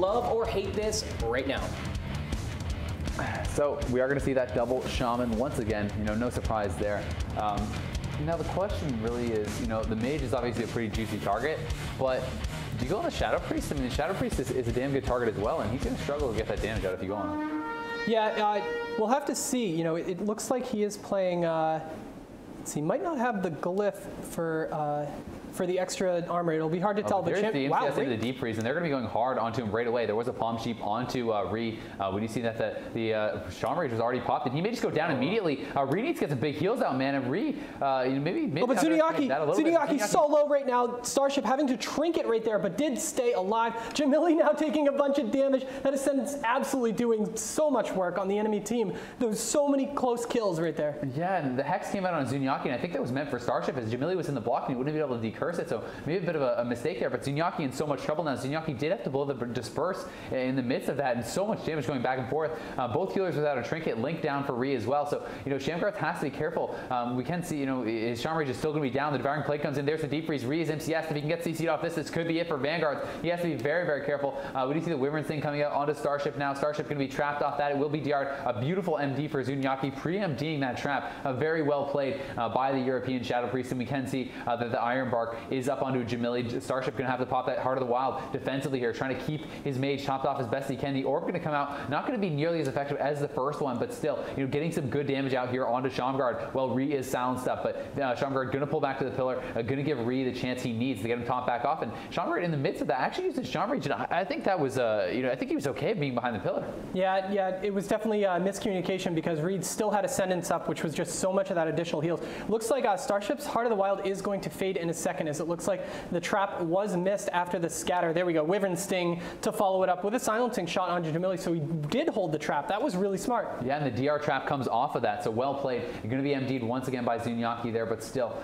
love or hate this right now. So we are going to see that double shaman once again. No surprise there. Now the question really is, the mage is obviously a pretty juicy target, but do you go on the Shadow Priest? I mean, the Shadow Priest is a damn good target as well, and he's going to struggle to get that damage out if you go on him. Yeah, we'll have to see. It looks like he is playing. He might not have the glyph for the extra armor. It'll be hard to tell. There's the MCS into the deep freeze, and they're going to be going hard onto him right away. There was a palm sheep onto Rhee. When you see that the Shaman Rage was already popped, and he may just go down immediately. Rhee needs to get some big heals out, man, and Rhee, maybe. Oh, but Zunniyaki's so low right now. Starship having to trinket right there, but did stay alive. Jahmilli now taking a bunch of damage. That Ascendant's absolutely doing so much work on the enemy team. There was so many close kills right there. Yeah, and the Hex came out on Zunniyaki, and I think that was meant for Starship, as Jahmilli was in the block, and he wouldn't be able to decurse it, so maybe a bit of a mistake there, but Zunniyaki in so much trouble now. Zunniyaki did have to blow the disperse in the midst of that, and so much damage going back and forth. Both healers without a trinket, Link down for Rhee as well, so, Shamgarth has to be careful. We can see, his Shaman Rage is still going to be down. The Devouring Plague comes in. There's the Deep Freeze. Rhee is MCS. If he can get CC'd off this could be it for Vanguards. He has to be very, very careful. We do see the Wyvern thing coming out onto Starship now. Starship going to be trapped off that. It will be DR'd. A beautiful MD for Zunniyaki, pre-MDing that trap. Very well played by the European Shadow Priest, and we can see that the Iron Bark is up onto Jahmilli. Starship going to have to pop that Heart of the Wild defensively here, trying to keep his mage topped off as best he can. The Orb going to come out, not going to be nearly as effective as the first one, but still, getting some good damage out here onto Shamgard while Rhee is silenced up. But Shamgard going to pull back to the pillar, going to give Rhee the chance he needs to get him topped back off. And Shamgard in the midst of that actually used his Shaman Rage, and I think that was, I think he was okay being behind the pillar. Yeah, it was definitely miscommunication because Rhee still had Ascendance up, which was just so much of that additional heals. Looks like Starship's Heart of the Wild is going to fade in a second, as it looks like the trap was missed after the scatter. There we go, Wyvern Sting to follow it up with a silencing shot onto Jahmilli, so he did hold the trap. That was really smart. Yeah, and the DR trap comes off of that, so well played. You're going to be MD'd once again by Zunniyaki there, but still,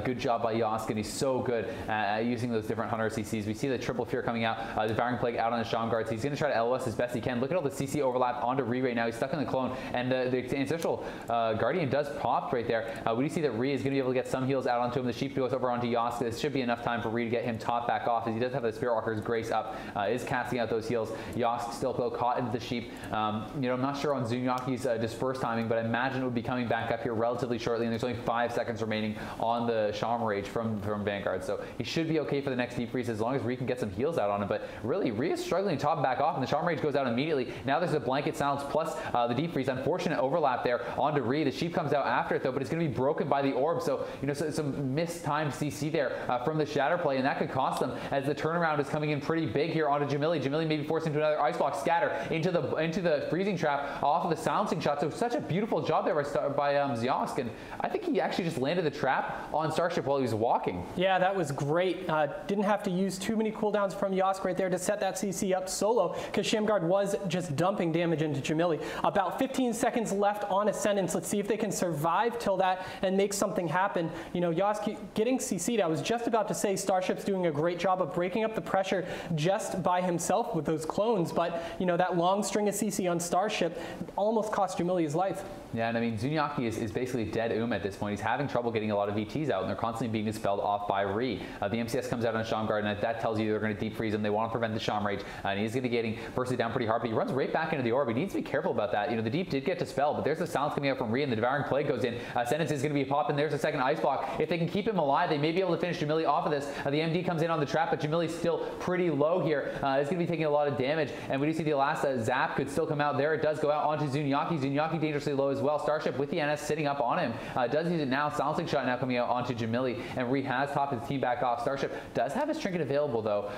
good job by Yoske, and he's so good at using those different Hunter CCs. We see the Triple Fear coming out, the Devouring Plague out on the Shaman Guards. He's going to try to LOS as best he can. Look at all the CC overlap onto Rhee right now. He's stuck in the clone, and the Ancestral Guardian does pop right there. We do see that Rhee is going to be able to get some heals out onto him. The Sheep goes over onto Yoske. This should be enough time for Rhee to get him top back off, as he does have the Spirit Walker's Grace up, is casting out those heals. Yoske still though caught into the Sheep. I'm not sure on Zunniyaki's disperse timing, but I imagine it would be coming back up here relatively shortly, and there's only 5 seconds remaining on the Shaman Rage from Vanguard, so he should be okay for the next Deep Freeze as long as Rhee can get some heals out on him. But really, Rhee is struggling to top back off, and the Shaman Rage goes out immediately. Now there's a Blanket Silence plus the Deep Freeze. Unfortunate overlap there onto Rhee. The Sheep comes out after it though, but it's going to be broken by the Orb, so some mistimed CC there from the Shatter play, and that could cost them, as the turnaround is coming in pretty big here onto Jahmilli. Jahmilli may be forced into another Ice Block scatter into the freezing trap off of the silencing shot. So such a beautiful job there by Yoske, and I think he actually just landed the trap on Starship while he was walking. Yeah, that was great. Didn't have to use too many cooldowns from Yoske right there to set that CC up solo, because Shamgard was just dumping damage into Jahmilli. About 15 seconds left on Ascendance. Let's see if they can survive till that and make something happen. Yoske getting CC'd. I was just about to say Starship's doing a great job of breaking up the pressure just by himself with those clones, but that long string of CC on Starship almost cost Jahmilli his life. Yeah, and I mean, Zunniyaki is basically dead at this point. He's having trouble getting a lot of VTs out, and they're constantly being dispelled off by Rhee. The MCS comes out on Shamgard, and that tells you they're going to Deep Freeze him. They want to prevent the Shaman Rage, and he's going to be getting bursted down pretty hard, but he runs right back into the Orb. He needs to be careful about that. The Deep did get dispelled, but there's the silence coming out from Rhee, and the Devouring Plague goes in. Ascendance is going to be popping. There's a second Ice Block. If they can keep him alive, they may be able to finish Jahmilli off of this. The MD comes in on the trap, but Jahmilli's still pretty low here. It's going to be taking a lot of damage, and we do see the last Zap could still come out there. It does go out onto Zunniyaki. Zunniyaki dangerously low as well. Starship with the NS sitting up on him. Does use it now. Silencing shot now coming out onto Jahmilli, and Rhee has topped his team back off. Starship does have his trinket available though.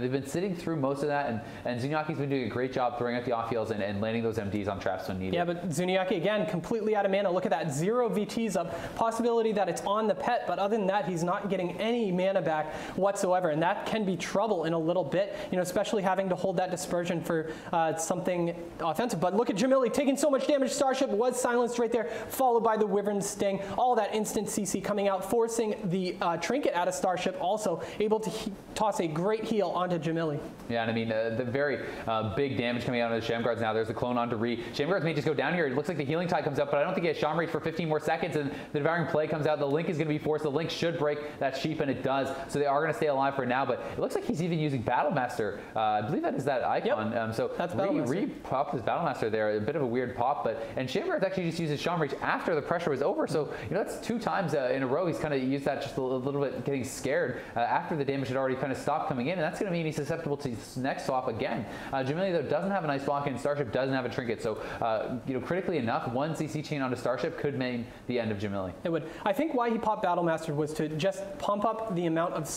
They've been sitting through most of that, and Zunniyaki's been doing a great job throwing out the off heals and landing those MDs on traps when needed. Yeah, but Zunniyaki again completely out of mana. Look at that, 0 VTs up. Possibility that it's on the pet, but other than that, he's not getting any mana back whatsoever, and that can be trouble in a little bit. Especially having to hold that dispersion for something offensive. But look at Jahmilli taking so much damage. Starship was silenced right there, followed by the Wyvern Sting. All that instant CC coming out, forcing the trinket out of Starship, also able to toss a great heal onto Jahmilli. Yeah, and I mean, the very big damage coming out of the Shamguards now. There's the clone onto Rhee. Shamguards may just go down here. It looks like the healing tide comes up, but I don't think he has Shaman Rage for 15 more seconds, and the Devouring Plague comes out. The Link is going to be forced. The Link should break that Sheep, and it does. So they are going to stay alive for now, but it looks like he's even using Battlemaster. I believe that is that icon. Yep. So that's Rhee popped his Battlemaster there, a bit of a weird pop, and Shamgards actually just uses Shaman Rage after the pressure was over. So, that's 2 times in a row he's kind of used that just a little bit, getting scared after the damage had already kind of stopped coming in, and that's going to mean he's susceptible to his next swap again. Jahmilli, though, doesn't have a nice block, and Starship doesn't have a trinket. So, critically enough, 1 CC chain onto Starship could mean the end of Jahmilli. It would. I think why he popped Battlemaster was to just pump up the amount of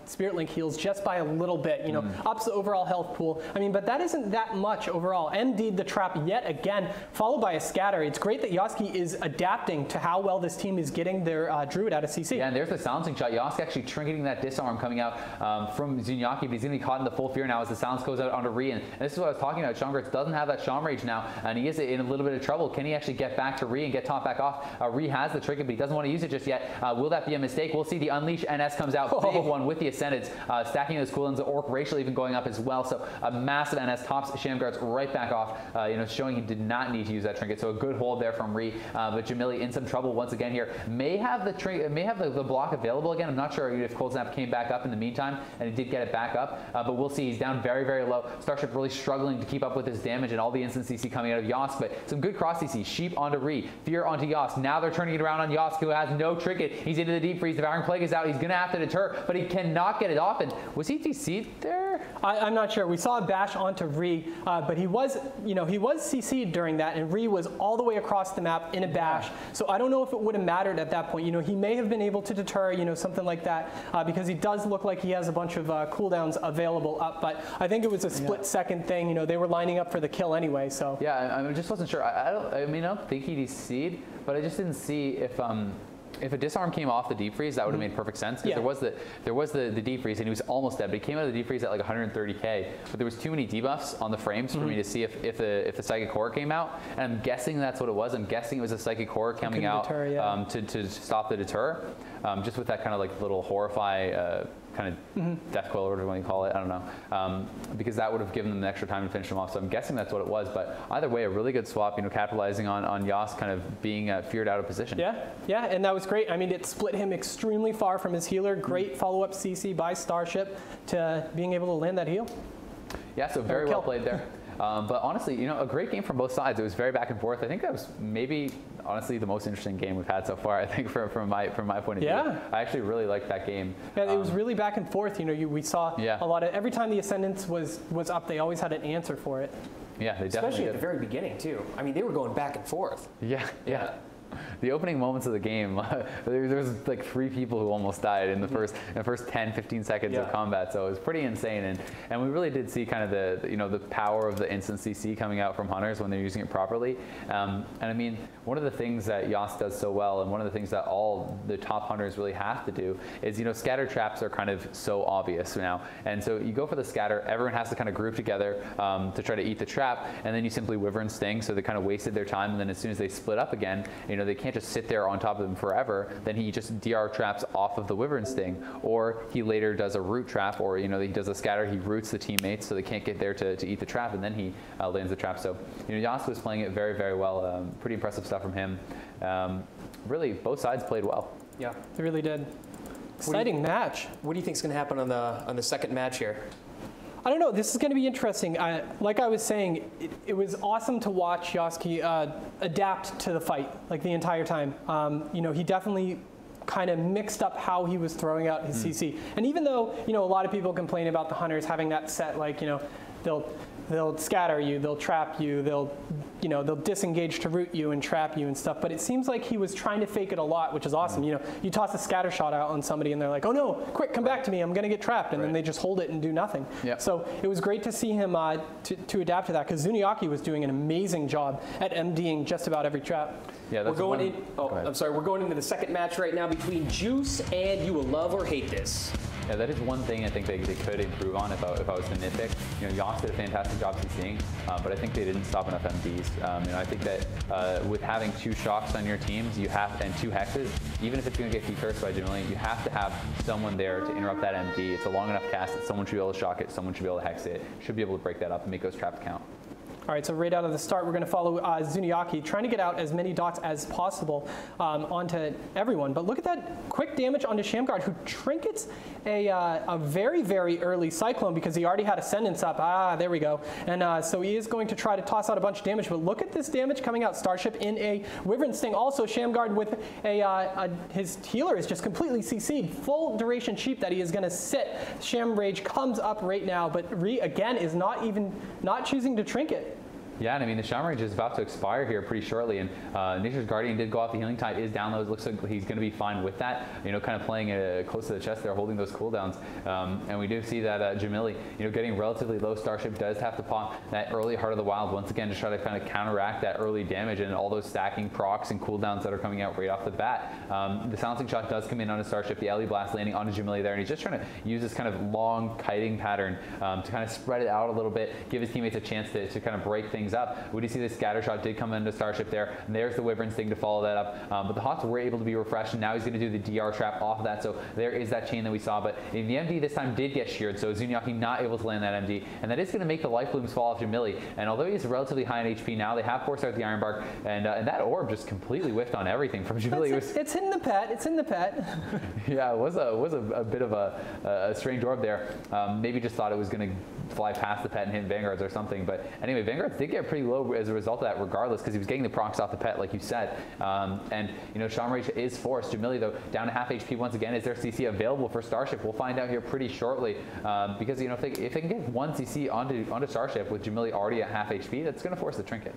Spirit Link heals just by a little bit, ups the overall health pool. I mean, but that isn't that much overall. MD'd the trap yet again, followed by a scatter. It's great that Yoske is adapting to how well this team is getting their Druid out of CC. Yeah, and there's the silencing shot. Yoske actually trinketing that disarm coming out from Zunniyaki, but he's going to be caught in the full fear now as the silence goes out onto Rhee. And this is what I was talking about. Shamgards doesn't have that Shaman Rage now, and he is in a little bit of trouble. Can he actually get back to Rhee and get top back off? Rhee has the trinket, but he doesn't want to use it just yet. Will that be a mistake? We'll see. The Unleash NS comes out. Big one with the Ascendeds, stacking those cooldowns. The Orc Racial even going up as well. So a massive NS tops Shamgards right back off, showing he did not need to use that trinket. So a good hold there from Rhee. But Jahmilli in some trouble once again here. May have the block available again. I'm not sure if Cold Snap came back up in the meantime, and he did get it back up. But we'll see. He's down very, very low. Starship really struggling to keep up with his damage and all the instant CC coming out of Yoske. But some good cross CC. Sheep onto Rhee. Fear onto Yoske. Now they're turning it around on Yoske, who has no trinket. He's into the deep freeze. The Devouring Plague is out. He's going to have to deter, but he cannot get it off. And was he DC'd there? I'm not sure. We saw a bash onto Rhee, but he was CC'd during that, and Rhee was all the way across the map in a bash. So I don't know if it would have mattered at that point. He may have been able to deter, something like that, because he does look like he has a bunch of cooldowns available up. But I think it was a split-second thing. They were lining up for the kill anyway. So yeah, I just wasn't sure. I don't think he DC'd, but I just didn't see if a disarm came off the deep freeze, that would have made perfect sense, because there was the deep freeze and he was almost dead, but he came out of the deep freeze at like 130k. But there was too many debuffs on the frames for me to see if the Psychic Horror came out, and I'm guessing that's what it was. I'm guessing it was a Psychic Horror coming out to stop the deter, just with that kind of like little horrify kind of death coil or whatever you call it. I don't know, because that would have given them the extra time to finish them off. So I'm guessing that's what it was. But either way, a really good swap. Capitalizing on Yoske kind of being feared out of position. Yeah, and that was great. I mean, it split him extremely far from his healer. Great follow-up CC by Starship to being able to land that heal. Yeah, so very well played there. But honestly, a great game from both sides. It was very back and forth. I think that was maybe, honestly, the most interesting game we've had so far. I think from my point of view, I actually really liked that game. Yeah, it was really back and forth. We saw a lot of every time the Ascendance was up, they always had an answer for it. Yeah, they definitely especially did. At the very beginning too. I mean, they were going back and forth. Yeah. The opening moments of the game, there was like 3 people who almost died in the first 10-15 seconds of combat. So it was pretty insane, and we really did see kind of the power of the instant CC coming out from Hunters when they're using it properly. And I mean, one of the things that Yoske does so well, and one of the things that all the top Hunters really have to do is, scatter traps are kind of so obvious now, and so you go for the scatter. Everyone has to kind of group together to try to eat the trap, and then you simply Wyvern Sting. So they kind of wasted their time, and then as soon as they split up again, they can't just sit there on top of them forever. Then he just DR traps off of the Wyvern Sting, or he later does a root trap, or he does a scatter. He roots the teammates so they can't get there to eat the trap, and then he lands the trap. So Yoske was playing it very, very well. Pretty impressive stuff from him. Really, both sides played well. Yeah, they really did. Exciting match. What do you think is going to happen on the second match here? I don't know. This is going to be interesting. Like I was saying, it was awesome to watch Yoske adapt to the fight like the entire time. He definitely kind of mixed up how he was throwing out his CC. And even though a lot of people complain about the Hunters having that set, like they'll scatter you, they'll trap you, they'll disengage to root you and trap you and stuff. But it seems like he was trying to fake it a lot, which is awesome. You toss a scatter shot out on somebody and they're like, oh no, quick, come back to me, I'm gonna get trapped. And then they just hold it and do nothing. So it was great to see him to adapt to that, because Zunniyaki was doing an amazing job at MDing just about every trap. Yeah, that's we're going into the second match right now between Juice and You Will Love or Hate This. Yeah, that is one thing I think they could improve on if I was to nitpick. Yoske did a fantastic job CCing, but I think they didn't stop enough MDs. I think that with having 2 shocks on your teams, and 2 hexes, even if it's going to get cursed by Jahmilli, you have to have someone there to interrupt that MD. It's a long enough cast that someone should be able to shock it, someone should be able to hex it, should be able to break that up and make those traps count. All right, so right out of the start, we're going to follow Zunniyaki, trying to get out as many dots as possible onto everyone. But look at that quick damage onto Shamguard, who trinkets a very, very early Cyclone because he already had Ascendance up. Ah, there we go. And so he is going to try to toss out a bunch of damage. But look at this damage coming out. Starship in a Wyvern Sting. Also, Shamguard with his healer is just completely CC'd. Full duration sheep that he is going to sit. Sham Rage comes up right now, but Rhee again is not choosing to trinket. Yeah, and I mean, the Shaman Rage is about to expire here pretty shortly, and Nature's Guardian did go off. The Healing Tide is down low. It looks like he's going to be fine with that. You know, kind of playing close to the chest there, holding those cooldowns. And we do see that Jahmilli, you know, getting relatively low. Starship does have to pop that early Heart of the Wild once again to try to kind of counteract that early damage and all those stacking procs and cooldowns that are coming out right off the bat. The Silencing Shot does come in on a Starship. The LE Blast landing onto Jahmilli there, and he's just trying to use this kind of long kiting pattern to kind of spread it out a little bit, give his teammates a chance to kind of break things up. We do see the Scatter Shot did come into Starship there, and there's the Wyvern Sting to follow that up. But the Hots were able to be refreshed, and now he's going to do the DR Trap off of that, so there is that chain that we saw. But the MD this time did get sheared, so Zunniyaki not able to land that MD, and that is going to make the Life Blooms fall off Jahmilli. And although he's relatively high in HP now, they have forced out the Iron Bark, and that orb just completely whiffed on everything from Jahmilli. It's in the pet. It's in the pet. Yeah, it was a bit of a strange orb there. Maybe just thought it was going to fly past the pet and hit Vanguards or something. But anyway, Vanguards did get pretty low as a result of that, regardless, because he was getting the procs off the pet, like you said. And you know, Shaman Rage is forced. Jahmilli, though, down to half HP once again. Is there CC available for Starship? We'll find out here pretty shortly. Because you know, if they can get one CC onto Starship with Jahmilli already at half HP, that's going to force the trinket.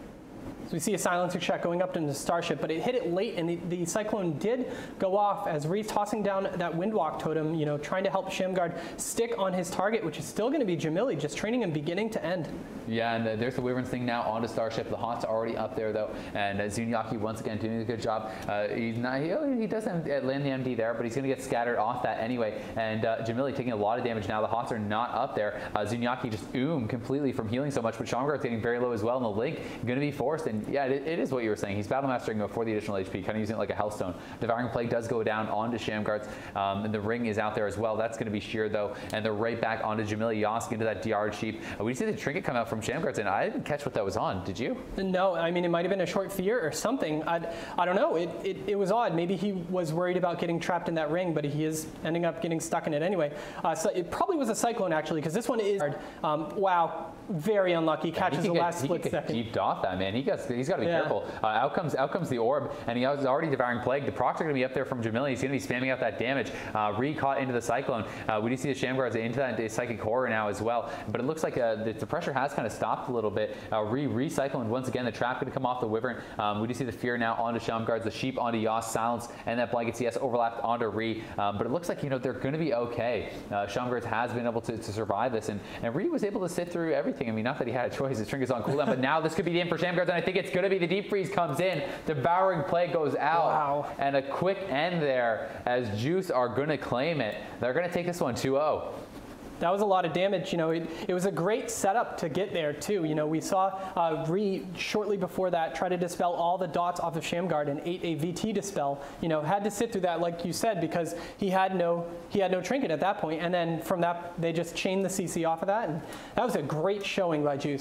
So we see a Silencer Shot going up into Starship, but it hit it late, and the Cyclone did go off as Rhee's tossing down that Windwalk Totem, you know, trying to help Shamguard stick on his target, which is still going to be Jahmilli, just training him beginning to end. Yeah, and there's the Wyvern Sting now onto Starship. The Hots are already up there, though, and Zunniyaki once again doing a good job. He doesn't land the MD there, but he's going to get scattered off that anyway, and Jahmilli taking a lot of damage now. The Hots are not up there. Zunniyaki just completely from healing so much, but Shamguard's getting very low as well, and the Link going to be forced. And yeah, it is what you were saying. He's battle mastering for the additional HP, kind of using it like a Hellstone. Devouring Plague does go down onto Shamguards, and the Ring is out there as well. That's going to be sheared, though, and they're right back onto Jahmilli. Yoske into that DR Sheep. We see the trinket come out from Shamguards, and I didn't catch what that was on. Did you? No, I mean, it might have been a short fear or something. I don't know. It was odd. Maybe he was worried about getting trapped in that ring, but he is ending up getting stuck in it anyway. So it probably was a Cyclone, actually, because this one is hard. Wow, very unlucky. Catches the last split second. He deeped off that, man. He's got to be careful. Out comes the orb, and he was already Devouring Plague. The procs are going to be up there from Jahmilli. He's going to be spamming out that damage. Rhee caught into the Cyclone. We do see the Shamguards into that Psychic Horror now as well, but it looks like the pressure has kind of stopped a little bit. Rhee recycling once again. The trap going to come off the Wyvern. We do see the Fear now onto Shamguards, the Sheep onto Yoske, Silence, and that Blanket CS overlapped onto Rhee. But it looks like, you know, they're going to be okay. Shamguards has been able to survive this, and Rhee was able to sit through everything. I mean, not that he had a choice. His trinket's on cooldown, but now this could be the end for Shamguards, and I think it's going to be the Deep Freeze comes in. Devouring Plague goes out. Wow. And a quick end there as Juice are going to claim it. They're going to take this one 2-0. That was a lot of damage. You know, it was a great setup to get there too. You know, we saw Rhee shortly before that try to dispel all the dots off of Shamguard and ate a VT dispel. You know, had to sit through that, like you said, because he had no trinket at that point. And then from that, they just chained the CC off of that, and that was a great showing by Juice.